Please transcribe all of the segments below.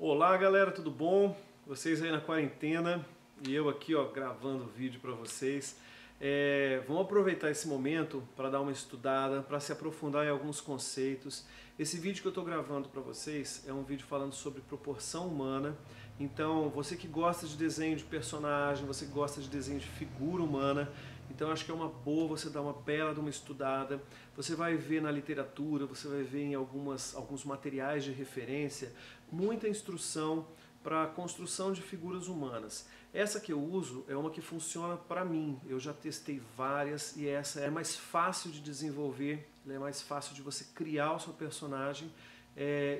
Olá galera, tudo bom? Vocês aí na quarentena e eu aqui gravando vídeo para vocês. Vamos aproveitar esse momento para dar uma estudada, para se aprofundar em alguns conceitos. Esse vídeo que eu estou gravando para vocês é um vídeo falando sobre proporção humana. Então, você que gosta de desenho de personagem, você que gosta de desenho de figura humana, então acho que é uma boa você dar uma bela de uma estudada. Você vai ver na literatura, você vai ver em alguns materiais de referência, muita instrução para a construção de figuras humanas. Essa que eu uso é uma que funciona para mim. Eu já testei várias e essa é mais fácil de desenvolver, é mais fácil de você criar o seu personagem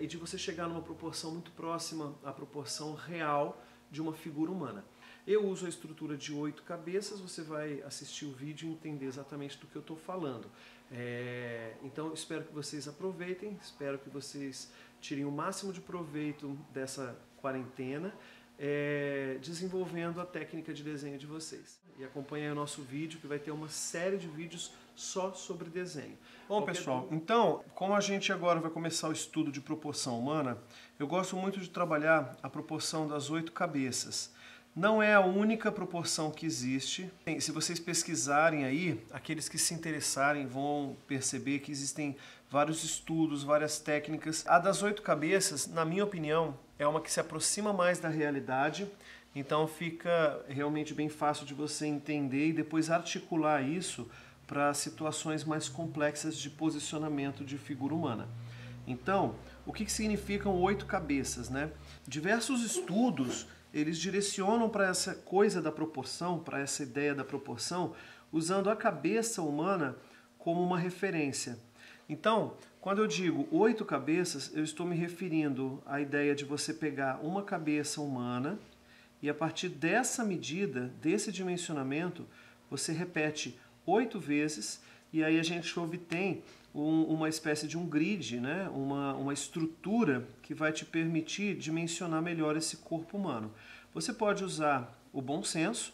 e de você chegar numa proporção muito próxima à proporção real de uma figura humana. Eu uso a estrutura de 8 cabeças, você vai assistir o vídeo e entender exatamente do que eu estou falando. Então espero que vocês aproveitem, espero que vocês tirem o máximo de proveito dessa quarentena, desenvolvendo a técnica de desenho de vocês. E acompanhem o nosso vídeo, que vai ter uma série de vídeos só sobre desenho. Bom, pessoal, então, como a gente agora vai começar o estudo de proporção humana, eu gosto muito de trabalhar a proporção das 8 cabeças. Não é a única proporção que existe. Se vocês pesquisarem aí, aqueles que se interessarem vão perceber que existem vários estudos, várias técnicas. A das 8 cabeças, na minha opinião, é uma que se aproxima mais da realidade, então fica realmente bem fácil de você entender e depois articular isso para situações mais complexas de posicionamento de figura humana. Então, o que significam 8 cabeças, né? Diversos estudos eles direcionam para essa coisa da proporção, para essa ideia da proporção, usando a cabeça humana como uma referência. Então, quando eu digo 8 cabeças, eu estou me referindo à ideia de você pegar uma cabeça humana e a partir dessa medida, desse dimensionamento, você repete 8 vezes e aí a gente obtém uma espécie de um grid, né? uma estrutura que vai te permitir dimensionar melhor esse corpo humano. Você pode usar o bom senso,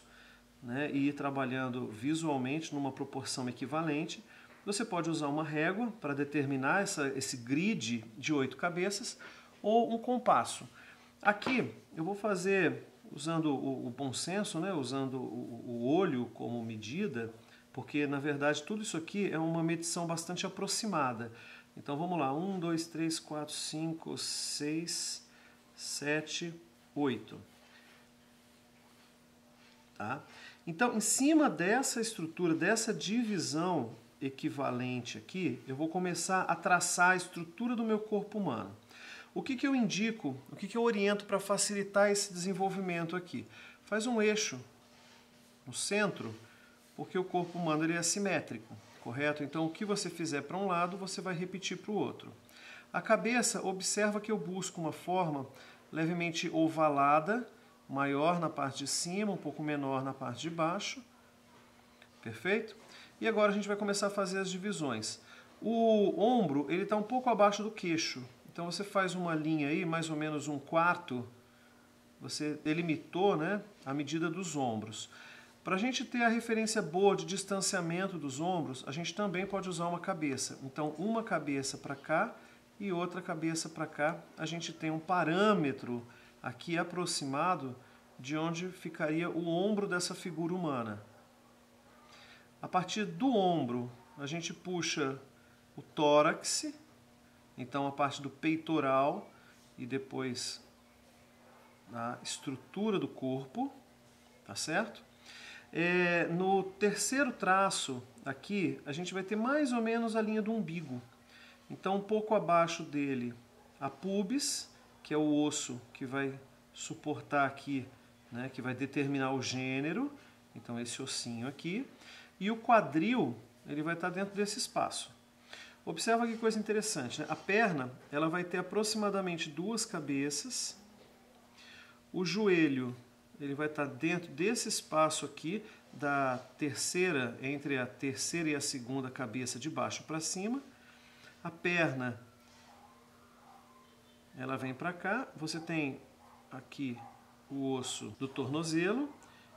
né? E ir trabalhando visualmente numa proporção equivalente. Você pode usar uma régua para determinar esse grid de 8 cabeças ou um compasso. Aqui eu vou fazer usando o bom senso, né? Usando o olho como medida, porque na verdade tudo isso aqui é uma medição bastante aproximada. Então vamos lá, 1, 2, 3, 4, 5, 6, 7, 8. Tá? Então em cima dessa estrutura, dessa divisão equivalente aqui, eu vou começar a traçar a estrutura do meu corpo humano. O que eu indico, o que eu oriento para facilitar esse desenvolvimento aqui? Faz um eixo no centro, porque o corpo humano ele é assimétrico, correto? Então o que você fizer para um lado, você vai repetir para o outro. A cabeça, observa que eu busco uma forma levemente ovalada, maior na parte de cima, um pouco menor na parte de baixo. Perfeito? E agora a gente vai começar a fazer as divisões. O ombro ele está um pouco abaixo do queixo, então você faz uma linha aí, mais ou menos 1/4, você delimitou, né, a medida dos ombros. Para a gente ter a referência boa de distanciamento dos ombros, a gente também pode usar uma cabeça. Então, uma cabeça para cá e outra cabeça para cá. A gente tem um parâmetro aqui aproximado de onde ficaria o ombro dessa figura humana. A partir do ombro, a gente puxa o tórax, então a parte do peitoral e depois a estrutura do corpo, tá certo? No terceiro traço aqui, a gente vai ter mais ou menos a linha do umbigo. Então, um pouco abaixo dele, a pubis, que é o osso que vai suportar aqui, né, que vai determinar o gênero. Então, esse ossinho aqui. E o quadril, ele vai estar dentro desse espaço. Observa que coisa interessante, né? A perna, ela vai ter aproximadamente 2 cabeças. O joelho, ele vai estar dentro desse espaço aqui, da terceira, entre a terceira e a segunda cabeça de baixo para cima. A perna, ela vem para cá. Você tem aqui o osso do tornozelo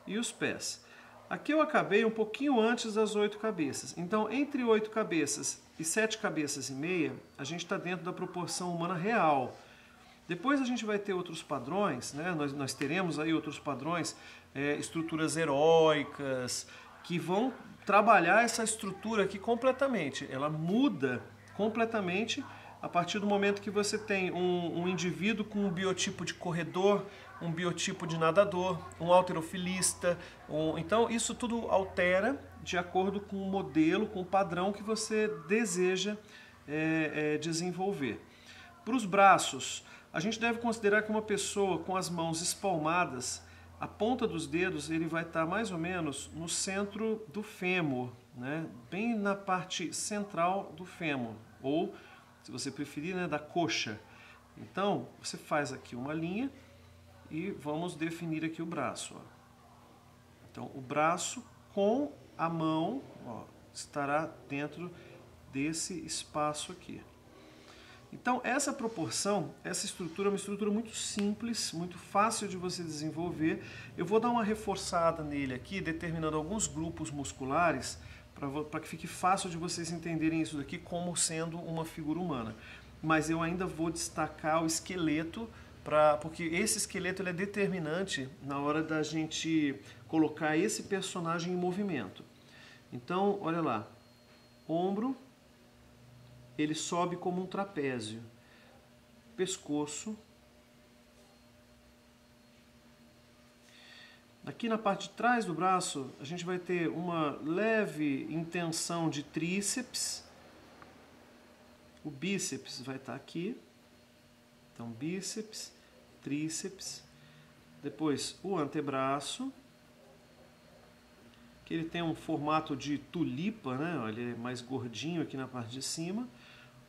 e os pés. Aqui eu acabei um pouquinho antes das 8 cabeças. Então, entre 8 cabeças e 7 cabeças e meia, a gente está dentro da proporção humana real. Depois a gente vai ter outros padrões, né? Nós teremos aí outros padrões, estruturas heróicas, que vão trabalhar essa estrutura aqui completamente. Ela muda completamente a partir do momento que você tem um indivíduo com um biotipo de corredor, um biotipo de nadador, um halterofilista. Então isso tudo altera de acordo com o modelo, com o padrão que você deseja desenvolver. Para os braços, a gente deve considerar que uma pessoa com as mãos espalmadas, a ponta dos dedos ele vai estar mais ou menos no centro do fêmur, né? Bem na parte central do fêmur, ou, se você preferir, né, da coxa. Então, você faz aqui uma linha e vamos definir aqui o braço. Ó. Então, o braço com a mão estará dentro desse espaço aqui. Então, essa proporção, essa estrutura é uma estrutura muito simples, muito fácil de você desenvolver. Eu vou dar uma reforçada nele aqui, determinando alguns grupos musculares, para que fique fácil de vocês entenderem isso daqui como sendo uma figura humana. Mas eu ainda vou destacar o esqueleto, porque esse esqueleto ele é determinante na hora da gente colocar esse personagem em movimento. Então, olha lá, ombro, ele sobe como um trapézio, pescoço. Aqui na parte de trás do braço, a gente vai ter uma leve intenção de tríceps. O bíceps vai estar aqui. Então, bíceps, tríceps. Depois, o antebraço, que ele tem um formato de tulipa, né? Ele é mais gordinho aqui na parte de cima.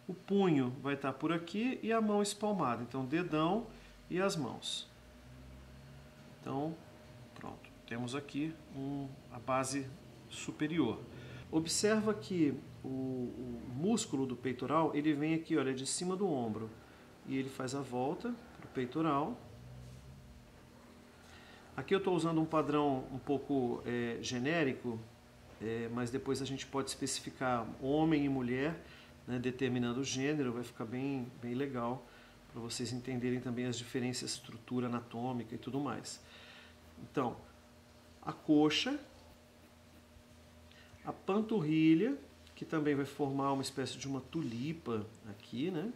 O punho vai estar por aqui e a mão espalmada. Então, dedão e as mãos. Então, pronto. Temos aqui a base superior. Observa que o músculo do peitoral, ele vem aqui, olha, de cima do ombro. E ele faz a volta para o peitoral. Aqui eu estou usando um padrão um pouco genérico, mas depois a gente pode especificar homem e mulher, né, determinando o gênero, vai ficar bem legal para vocês entenderem também as diferenças de estrutura anatômica e tudo mais. Então, a coxa, a panturrilha, que também vai formar uma espécie de uma tulipa aqui, né?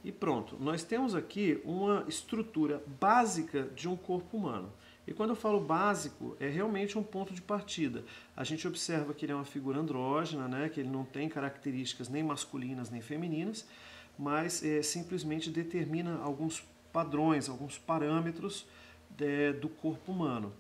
E pronto, nós temos aqui uma estrutura básica de um corpo humano. E quando eu falo básico, é realmente um ponto de partida. A gente observa que ele é uma figura andrógena, né? Que ele não tem características nem masculinas nem femininas, mas simplesmente determina alguns padrões, alguns parâmetros do corpo humano.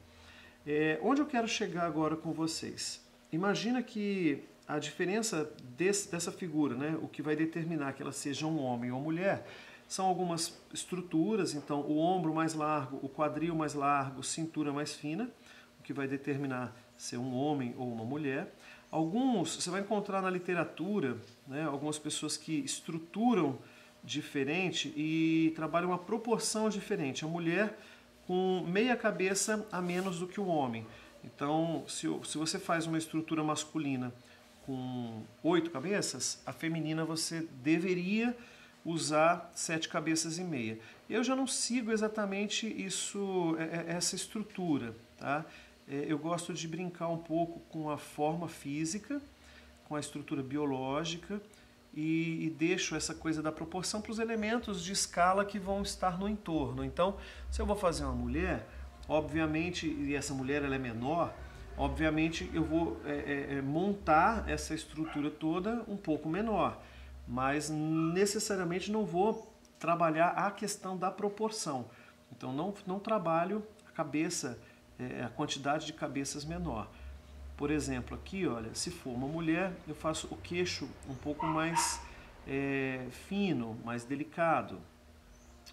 Onde eu quero chegar agora com vocês? Imagina que a diferença dessa figura, né, o que vai determinar que ela seja um homem ou mulher, são algumas estruturas. Então, o ombro mais largo, o quadril mais largo, cintura mais fina, o que vai determinar ser um homem ou uma mulher. Você vai encontrar na literatura, né, algumas pessoas que estruturam diferente e trabalham uma proporção diferente. A mulher com meia cabeça a menos do que o homem. Então, se você faz uma estrutura masculina com 8 cabeças, a feminina você deveria usar 7 cabeças e meia. Eu já não sigo exatamente essa estrutura, tá? Eu gosto de brincar um pouco com a forma física, com a estrutura biológica e deixo essa coisa da proporção para os elementos de escala que vão estar no entorno. Então, se eu vou fazer uma mulher, obviamente, e essa mulher ela é menor, obviamente eu vou montar essa estrutura toda um pouco menor, mas necessariamente não vou trabalhar a questão da proporção. Então não trabalho a cabeça, a quantidade de cabeças menor. Por exemplo, aqui, olha, se for uma mulher, eu faço o queixo um pouco mais fino, mais delicado.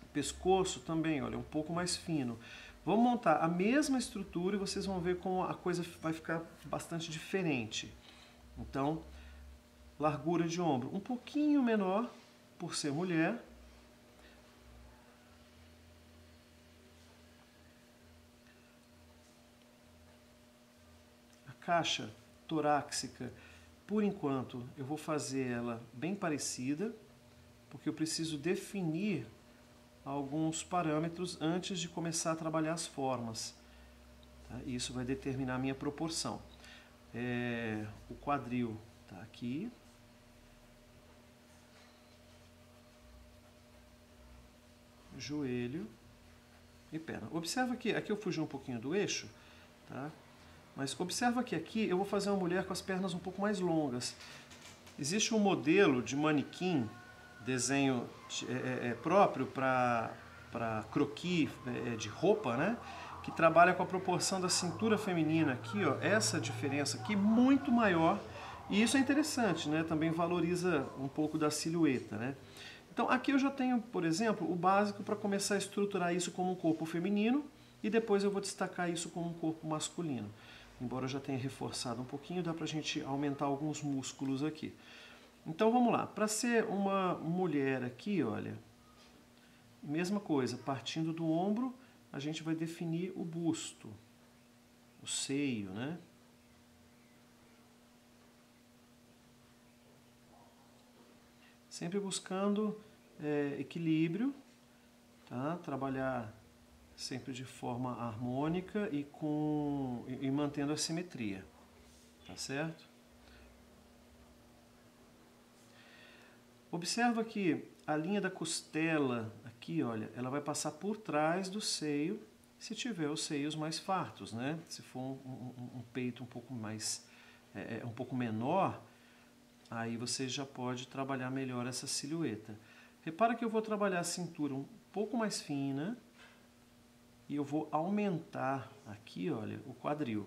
O pescoço também, olha, um pouco mais fino. Vamos montar a mesma estrutura e vocês vão ver como a coisa vai ficar bastante diferente. Então, largura de ombro um pouquinho menor, por ser mulher. A caixa torácica, por enquanto, eu vou fazer ela bem parecida, porque eu preciso definir alguns parâmetros antes de começar a trabalhar as formas. Tá? Isso vai determinar a minha proporção. O quadril está aqui. Joelho e perna. Observa que aqui eu fugi um pouquinho do eixo, tá? Mas observa que aqui eu vou fazer uma mulher com as pernas um pouco mais longas. Existe um modelo de manequim, desenho próprio para croquis de roupa, né? Que trabalha com a proporção da cintura feminina aqui, ó, essa diferença aqui muito maior. E isso é interessante, né? Também valoriza um pouco da silhueta, né? Então aqui eu já tenho, por exemplo, o básico para começar a estruturar isso como um corpo feminino e depois eu vou destacar isso como um corpo masculino. Embora eu já tenha reforçado um pouquinho, dá pra gente aumentar alguns músculos aqui. Então vamos lá, para ser uma mulher aqui, olha, mesma coisa, partindo do ombro, a gente vai definir o busto, o seio, né? Sempre buscando equilíbrio, tá? Trabalhar sempre de forma harmônica e mantendo a simetria, tá certo? Observa que a linha da costela aqui, olha, ela vai passar por trás do seio, se tiver os seios mais fartos, né? Se for um peito um pouco mais, um pouco menor, aí você já pode trabalhar melhor essa silhueta. Repara que eu vou trabalhar a cintura um pouco mais fina e eu vou aumentar aqui, olha, o quadril.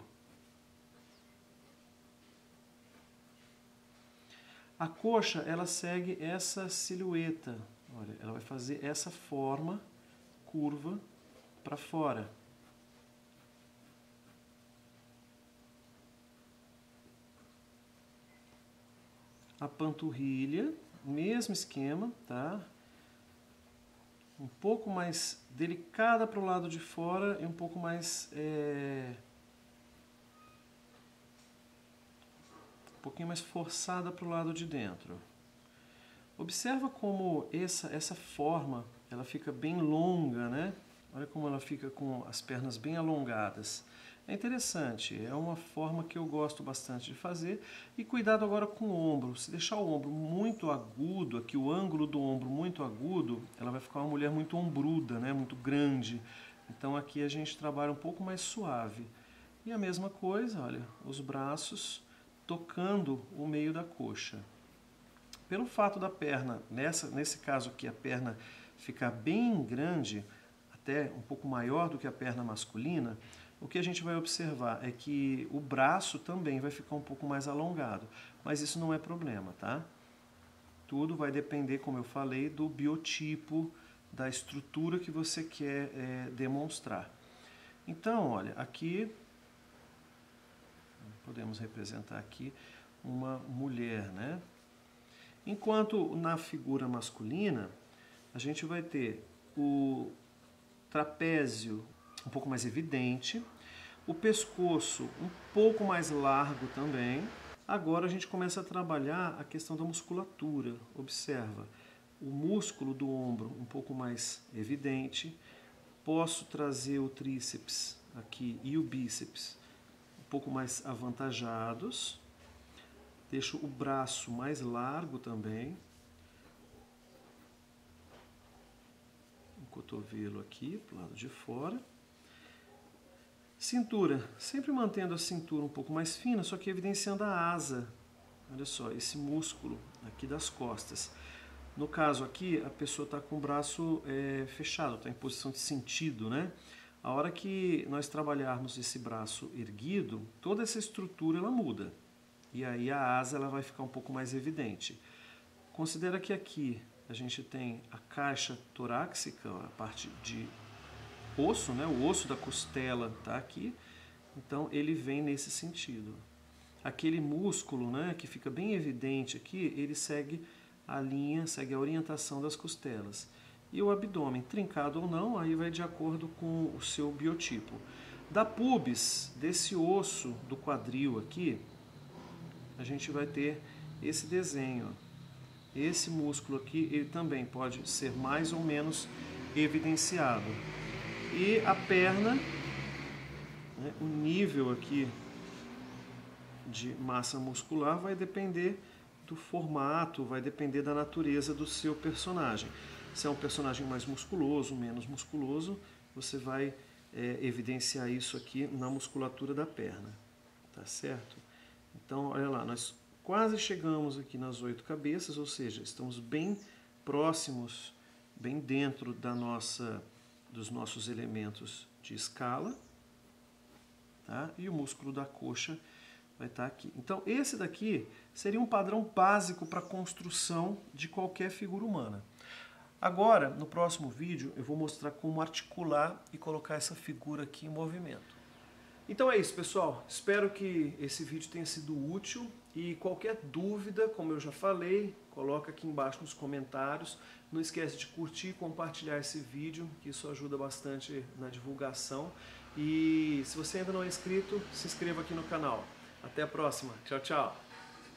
A coxa, ela segue essa silhueta. Olha, ela vai fazer essa forma curva para fora. A panturrilha, mesmo esquema, tá? Um pouco mais delicada para o lado de fora e um pouco mais um pouquinho mais forçada para o lado de dentro. Observa como essa forma ela fica bem longa, né? Olha como ela fica com as pernas bem alongadas. É interessante, é uma forma que eu gosto bastante de fazer. E cuidado agora com o ombro. Se deixar o ombro muito agudo, aqui o ângulo do ombro muito agudo, ela vai ficar uma mulher muito ombruda, né? Muito grande. Então aqui a gente trabalha um pouco mais suave. E a mesma coisa, olha, os braços tocando o meio da coxa. Pelo fato da perna, nesse caso aqui, a perna ficar bem grande, até um pouco maior do que a perna masculina, o que a gente vai observar é que o braço também vai ficar um pouco mais alongado. Mas isso não é problema, tá? Tudo vai depender, como eu falei, do biotipo, da estrutura que você quer demonstrar. Então, olha, aqui podemos representar aqui uma mulher, né? Enquanto na figura masculina, a gente vai ter o trapézio um pouco mais evidente, o pescoço um pouco mais largo também. Agora a gente começa a trabalhar a questão da musculatura. Observa, o músculo do ombro um pouco mais evidente. Posso trazer o tríceps aqui e o bíceps um pouco mais avantajados. Deixo o braço mais largo também. O cotovelo aqui, pro lado de fora. Cintura, sempre mantendo a cintura um pouco mais fina, só que evidenciando a asa. Olha só, esse músculo aqui das costas. No caso aqui, a pessoa está com o braço fechado, está em posição de sentido, né? A hora que nós trabalharmos esse braço erguido, toda essa estrutura ela muda. E aí a asa ela vai ficar um pouco mais evidente. Considera que aqui a gente tem a caixa torácica, a parte de osso, né? O osso da costela está aqui, então ele vem nesse sentido. Aquele músculo, né, que fica bem evidente aqui, ele segue a linha, segue a orientação das costelas. E o abdômen, trincado ou não, aí vai de acordo com o seu biotipo. Da pubis, desse osso do quadril aqui, a gente vai ter esse desenho. Esse músculo aqui, ele também pode ser mais ou menos evidenciado. E a perna, né, o nível aqui de massa muscular vai depender do formato, vai depender da natureza do seu personagem. Se é um personagem mais musculoso, menos musculoso, você vai evidenciar isso aqui na musculatura da perna, tá certo? Então, olha lá, nós quase chegamos aqui nas 8 cabeças, ou seja, estamos bem próximos, bem dentro dos nossos elementos de escala, tá? E o músculo da coxa vai estar aqui. Então, esse daqui seria um padrão básico para a construção de qualquer figura humana. Agora, no próximo vídeo, eu vou mostrar como articular e colocar essa figura aqui em movimento. Então é isso, pessoal. Espero que esse vídeo tenha sido útil e qualquer dúvida, como eu já falei, coloca aqui embaixo nos comentários. Não esquece de curtir e compartilhar esse vídeo, que isso ajuda bastante na divulgação. E se você ainda não é inscrito, se inscreva aqui no canal. Até a próxima. Tchau, tchau.